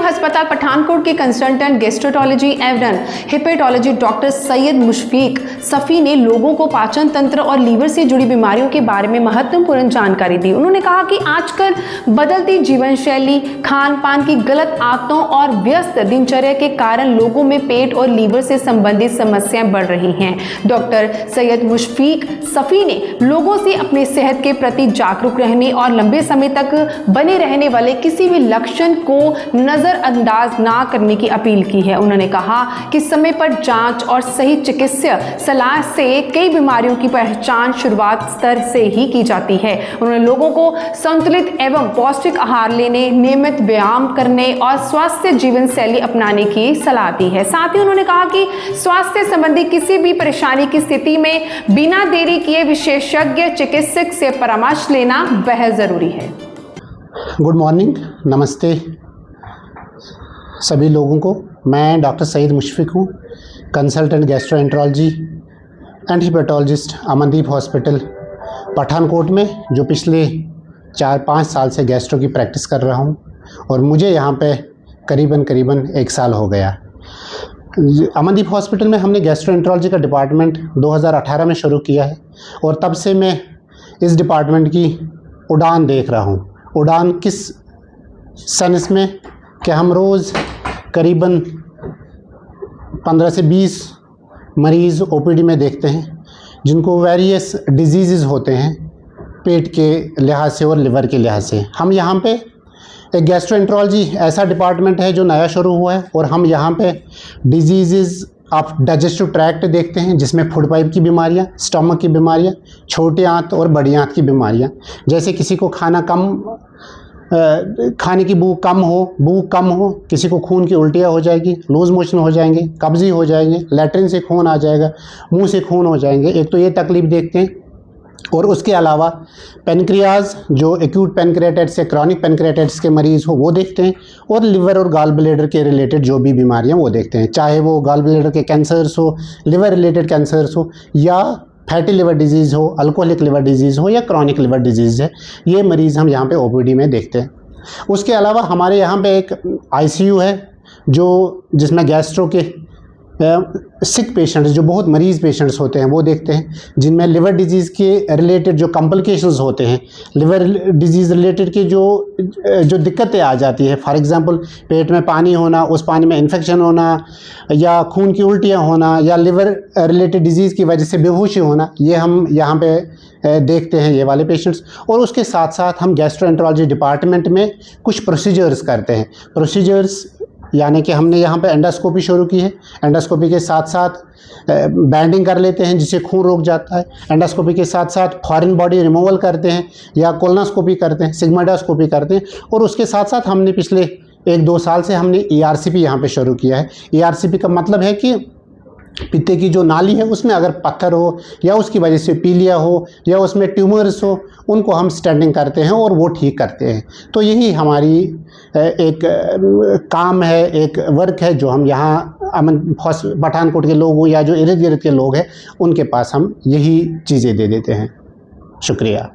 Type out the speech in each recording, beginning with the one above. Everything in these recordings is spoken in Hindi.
अस्पताल पठानकोट के कंसल्टेंट गैस्ट्रोंटोलॉजी एवं हेपेटोलॉजी डॉक्टर सैयद मुशफीक सफ़ी ने लोगों को पाचन तंत्र और लीवर से जुड़ी बीमारियों के बारे में महत्वपूर्ण जानकारी दी। उन्होंने कहा कि आजकल बदलती जीवन शैली, खान पान की गलत आदतों और व्यस्त दिनचर्या के कारण लोगों में पेट और लीवर से संबंधित समस्याएं बढ़ रही हैं। डॉक्टर सैयद मुशफीक सफ़ी ने लोगों से अपने सेहत के प्रति जागरूक रहने और लंबे समय तक बने रहने वाले किसी भी लक्षण को नजरअंदाज ना करने की अपील की है। उन्होंने कहा कि समय पर जांच और सही चिकित्सीय सलाह से कई बीमारियों की पहचान शुरुआत स्तर से ही की जाती है। उन्होंने लोगों को संतुलित एवं पौष्टिक आहार लेने, नियमित व्यायाम करने और स्वास्थ्य जीवन शैली अपनाने की सलाह दी है। साथ ही उन्होंने कहा कि स्वास्थ्य संबंधी किसी भी परेशानी की स्थिति में बिना देरी किए विशेषज्ञ चिकित्सक से परामर्श लेना बेहद जरूरी है। गुड मॉर्निंग, नमस्ते सभी लोगों को। मैं डॉक्टर सईद मुशफिक हूँ, consultant gastroenterology and hepatologist Amandeep hospital Pathankot में, जो पिछले 4-5 साल से गैस्ट्रो की प्रैक्टिस कर रहा हूँ और मुझे यहाँ पे करीबन 1 साल हो गया। अमनदीप हॉस्पिटल में हमने गैस्ट्रोएंटरोलॉजी का डिपार्टमेंट 2018 में शुरू किया है और तब से मैं इस डिपार्टमेंट की उड़ान देख रहा हूँ। उड़ान किस सेंस में कि हम रोज़ करीबन 15 से 20 मरीज़ ओपीडी में देखते हैं जिनको वेरियस डिजीज़ होते हैं पेट के लिहाज से और लिवर के लिहाज से। हम यहाँ पे एक गैस्ट्रोएंटरोलॉजी ऐसा डिपार्टमेंट है जो नया शुरू हुआ है और हम यहाँ पे डिजीज़ ऑफ डाइजेस्टिव ट्रैक्ट देखते हैं, जिसमें फूड पाइप की बीमारियाँ, स्टमक की बीमारियाँ, छोटे आंत और बड़ी आंत की बीमारियाँ। जैसे किसी को खाने की भूख कम हो, किसी को खून की उल्टियाँ हो जाएगी, लूज मोशन हो जाएंगे, कब्जी हो जाएंगे, लैट्रिन से खून आ जाएगा, मुंह से खून हो जाएंगे। एक तो ये तकलीफ देखते हैं और उसके अलावा पेनक्रियाज, जो एक्यूट पेनक्रियाटाइटिस या क्रॉनिक पेनक्रियाटाइटिस के मरीज़ हो वो देखते हैं और लिवर और गॉल ब्लैडर के रिलेटेड जो भी बीमारियां वो देखते हैं, चाहे वो गॉल ब्लैडर के कैंसर्स हो, लिवर रिलेटेड कैंसर्स हो या फैटी लिवर डिजीज़ हो, अल्कोहलिक लिवर डिजीज़ हो या क्रॉनिक लिवर डिजीज़ है, ये मरीज़ हम यहाँ पे ओपीडी में देखते हैं। उसके अलावा हमारे यहाँ पे एक आईसीयू है जिसमें गैस्ट्रो के सिक पेशेंट्स, जो बहुत मरीज़ पेशेंट्स होते हैं वो देखते हैं, जिनमें लिवर डिजीज़ के रिलेटेड जो कॉम्प्लिकेशंस होते हैं, लिवर डिजीज़ रिलेटेड के जो दिक्कतें आ जाती है, फॉर एग्जांपल पेट में पानी होना, उस पानी में इन्फेक्शन होना या खून की उल्टियाँ होना या लिवर रिलेटेड डिजीज़ की वजह से बेहोशी होना, ये हम यहाँ पे देखते हैं ये वाले पेशेंट्स। और उसके साथ साथ हम गैस्ट्रोएंटरोलॉजी डिपार्टमेंट में कुछ प्रोसीजर्स करते हैं। प्रोसीजर्स यानी कि हमने यहाँ पे एंडोस्कोपी शुरू की है। एंडोस्कोपी के साथ साथ बैंडिंग कर लेते हैं जिससे खून रुक जाता है। एंडोस्कोपी के साथ साथ फॉरेन बॉडी रिमूवल करते हैं या कोलोनोस्कोपी करते हैं, सिग्माइडोस्कोपी करते हैं। और उसके साथ साथ हमने पिछले 1-2 साल से हमने ERCP यहाँ पे शुरू किया है। ERCP का मतलब है कि पित्ते की जो नाली है उसमें अगर पत्थर हो या उसकी वजह से पीलिया हो या उसमें ट्यूमर्स हो, उनको हम स्टेंडिंग करते हैं और वो ठीक करते हैं। तो यही हमारी एक काम है, एक वर्क है जो हम यहाँ पठानकोट के लोग हो या जो इर्द गिर्द के लोग हैं उनके पास हम यही चीज़ें दे देते हैं। शुक्रिया।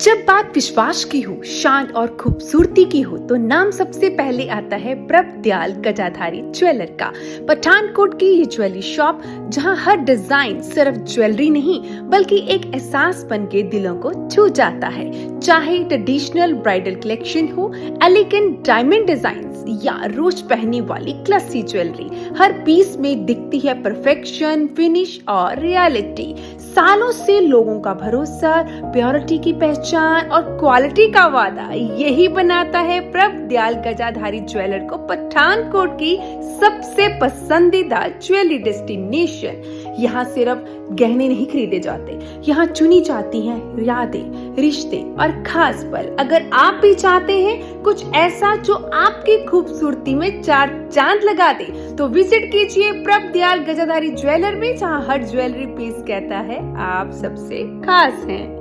जब बात विश्वास की हो, शान और खूबसूरती की हो, तो नाम सबसे पहले आता है प्रभदयाल गजाधारी ज्वेलर का। पठानकोट की ये ज्वेलरी शॉप, जहां हर डिजाइन सिर्फ ज्वेलरी नहीं बल्कि एक एहसास बन के दिलों को छू जाता है। चाहे ट्रेडिशनल ब्राइडल कलेक्शन हो, एलिगेंट डायमंड डिजाइन या रोज पहनने वाली क्लासी ज्वेलरी, हर पीस में दिखती है परफेक्शन, फिनिश और रियलिटी। सालों से लोगों का भरोसा, प्योरिटी की पहचान और क्वालिटी का वादा, यही बनाता है प्रभदयाल गजाधारी ज्वेलर को पठानकोट की सबसे पसंदीदा ज्वेलरी डेस्टिनेशन। यहाँ सिर्फ गहने नहीं खरीदे जाते, यहाँ चुनी जाती हैं यादें, रिश्ते और खास पल। अगर आप भी चाहते हैं कुछ ऐसा जो आपकी खूबसूरती में 4 चांद लगा दे, तो विजिट कीजिए प्रभदयाल गजाधारी ज्वेलर में, जहाँ हर ज्वेलरी पीस कहता है आप सबसे खास हैं।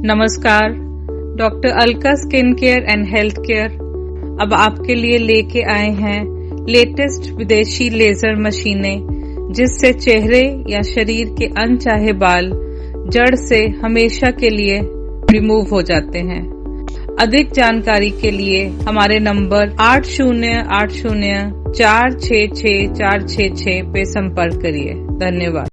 नमस्कार, doctor Alka skin care and health care अब आपके लिए लेके आए हैं लेटेस्ट विदेशी लेजर मशीनें, जिससे चेहरे या शरीर के अनचाहे बाल जड़ से हमेशा के लिए रिमूव हो जाते हैं। अधिक जानकारी के लिए हमारे नंबर 8080466466 पे संपर्क करिए। धन्यवाद।